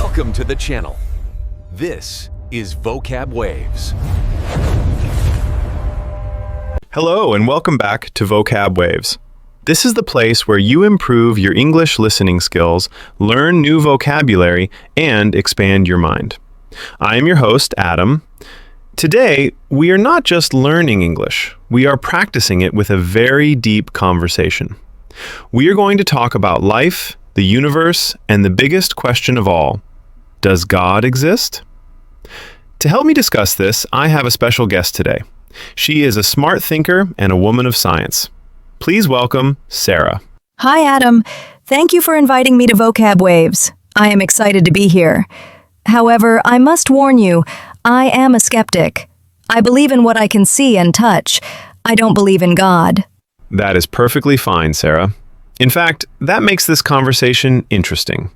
Welcome to the channel. This is Vocab Waves. Hello and welcome back to Vocab Waves. This is the place where you improve your English listening skills, learn new vocabulary, and expand your mind. I am your host, Adam. Today, we are not just learning English, we are practicing it with a very deep conversation. We are going to talk about life, the universe, and the biggest question of all, does God exist? To help me discuss this, I have a special guest today. She is a smart thinker and a woman of science. Please welcome Sarah. Hi, Adam. Thank you for inviting me to Vocab Waves. I am excited to be here. However, I must warn you, I am a skeptic. I believe in what I can see and touch. I don't believe in God. That is perfectly fine, Sarah. In fact, that makes this conversation interesting.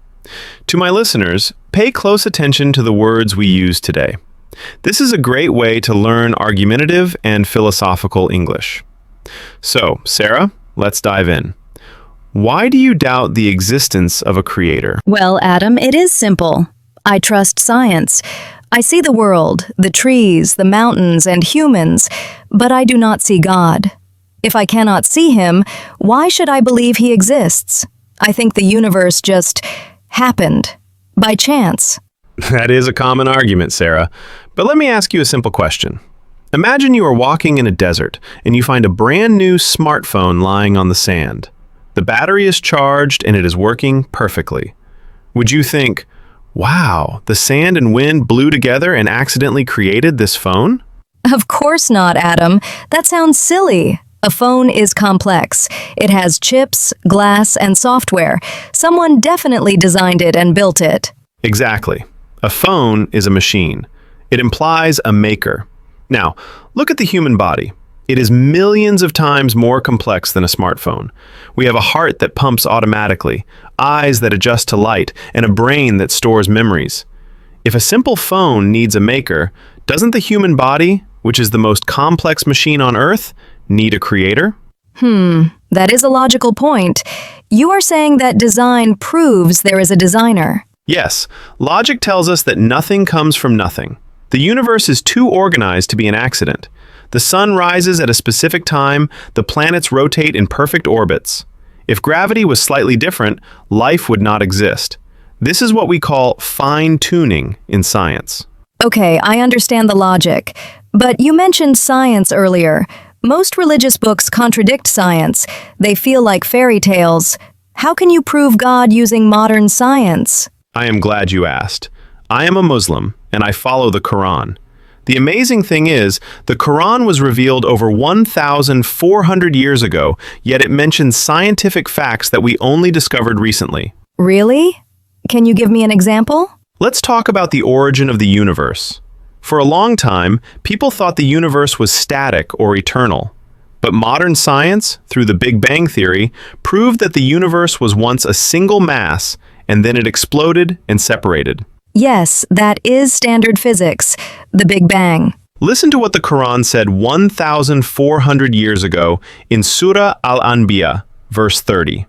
To my listeners, pay close attention to the words we use today. This is a great way to learn argumentative and philosophical English. So, Sarah, let's dive in. Why do you doubt the existence of a creator? Well, Adam, it is simple. I trust science. I see the world, the trees, the mountains, and humans, but I do not see God. If I cannot see him, why should I believe he exists? I think the universe just happened, by chance. That is a common argument, Sarah. But let me ask you a simple question. Imagine you are walking in a desert and you find a brand new smartphone lying on the sand. The battery is charged and it is working perfectly. Would you think, wow, the sand and wind blew together and accidentally created this phone? Of course not, Adam. That sounds silly. A phone is complex. It has chips, glass, and software. Someone definitely designed it and built it. Exactly. A phone is a machine. It implies a maker. Now, look at the human body. It is millions of times more complex than a smartphone. We have a heart that pumps automatically, eyes that adjust to light, and a brain that stores memories. If a simple phone needs a maker, doesn't the human body, which is the most complex machine on Earth, need a creator? That is a logical point. You are saying that design proves there is a designer. Yes, logic tells us that nothing comes from nothing. The universe is too organized to be an accident. The sun rises at a specific time, the planets rotate in perfect orbits. If gravity was slightly different, life would not exist. This is what we call fine-tuning in science. Okay, I understand the logic. But you mentioned science earlier. Most religious books contradict science. They feel like fairy tales. How can you prove God using modern science? I am glad you asked. I am a Muslim, and I follow the Quran. The amazing thing is, the Quran was revealed over 1,400 years ago, yet it mentions scientific facts that we only discovered recently. Really? Can you give me an example? Let's talk about the origin of the universe. For a long time, people thought the universe was static or eternal. But modern science, through the Big Bang Theory, proved that the universe was once a single mass, and then it exploded and separated. Yes, that is standard physics, the Big Bang. Listen to what the Quran said 1,400 years ago in Surah Al-Anbya, verse 30.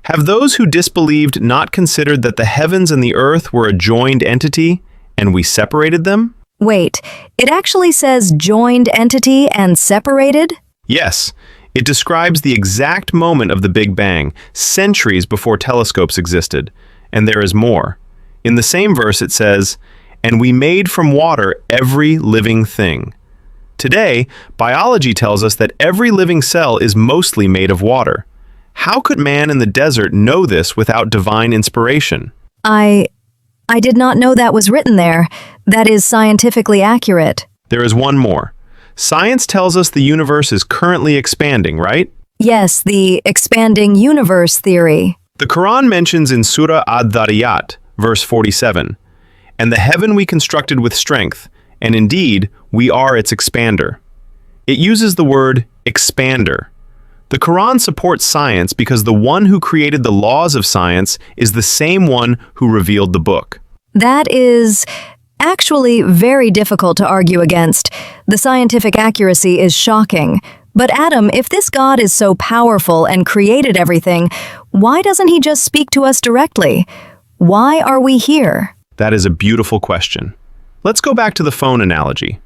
Have those who disbelieved not considered that the heavens and the earth were a joined entity, and we separated them? Wait, it actually says joined entity and separated? Yes, it describes the exact moment of the Big Bang, centuries before telescopes existed. And there is more. In the same verse it says, "And we made from water every living thing." Today, biology tells us that every living cell is mostly made of water. How could man in the desert know this without divine inspiration? I did not know that was written there. That is scientifically accurate. There is one more. Science tells us the universe is currently expanding, right? Yes, the expanding universe theory. The Quran mentions in Surah Adh-Dhariyat, verse 47, "And the heaven we constructed with strength, and indeed we are its expander." It uses the word expander. The Quran supports science because the one who created the laws of science is the same one who revealed the book. That is actually very difficult to argue against. The scientific accuracy is shocking. But Adam, if this God is so powerful and created everything, why doesn't he just speak to us directly? Why are we here? That is a beautiful question. Let's go back to the phone analogy.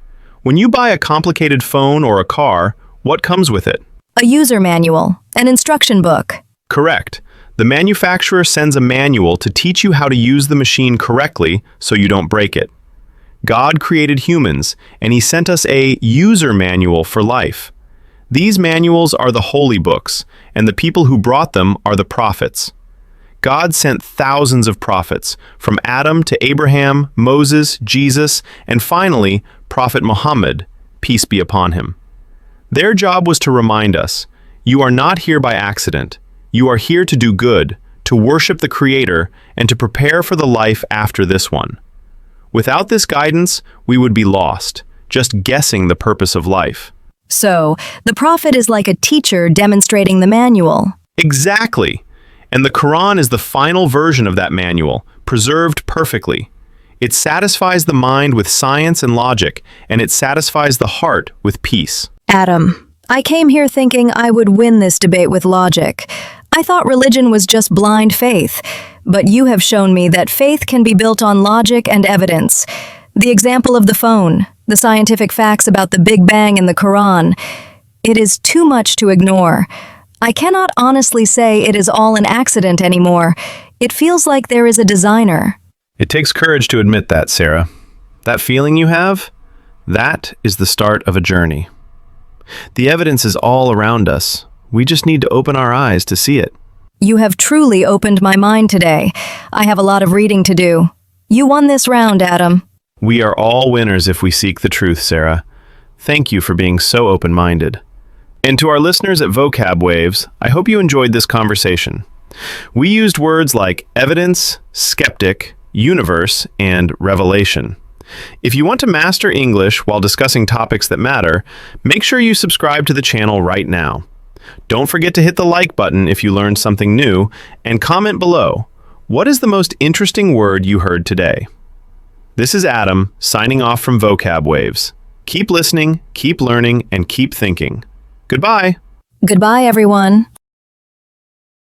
When you buy a complicated phone or a car, what comes with it? A user manual, an instruction book. Correct. The manufacturer sends a manual to teach you how to use the machine correctly so you don't break it. God created humans, and He sent us a user manual for life. These manuals are the holy books, and the people who brought them are the prophets. God sent thousands of prophets, from Adam to Abraham, Moses, Jesus, and finally, Prophet Muhammad, peace be upon him. Their job was to remind us, you are not here by accident. You are here to do good, to worship the Creator, and to prepare for the life after this one. Without this guidance, we would be lost, just guessing the purpose of life. So, the prophet is like a teacher demonstrating the manual. Exactly. And the Quran is the final version of that manual, preserved perfectly. It satisfies the mind with science and logic, and it satisfies the heart with peace. Adam, I came here thinking I would win this debate with logic. I thought religion was just blind faith, but you have shown me that faith can be built on logic and evidence. The example of the phone, the scientific facts about the Big Bang in the Quran. It is too much to ignore. I cannot honestly say it is all an accident anymore. It feels like there is a designer. It takes courage to admit that, Sarah. That feeling you have, that is the start of a journey. The evidence is all around us. We just need to open our eyes to see it. You have truly opened my mind today. I have a lot of reading to do. You won this round, Adam. We are all winners if we seek the truth, Sarah. Thank you for being so open-minded. And to our listeners at Vocab Waves, I hope you enjoyed this conversation. We used words like evidence, skeptic, universe, and revelation. If you want to master English while discussing topics that matter, make sure you subscribe to the channel right now. Don't forget to hit the like button if you learned something new, and comment below, what is the most interesting word you heard today? This is Adam, signing off from Vocab Waves. Keep listening, keep learning, and keep thinking. Goodbye. Goodbye, everyone.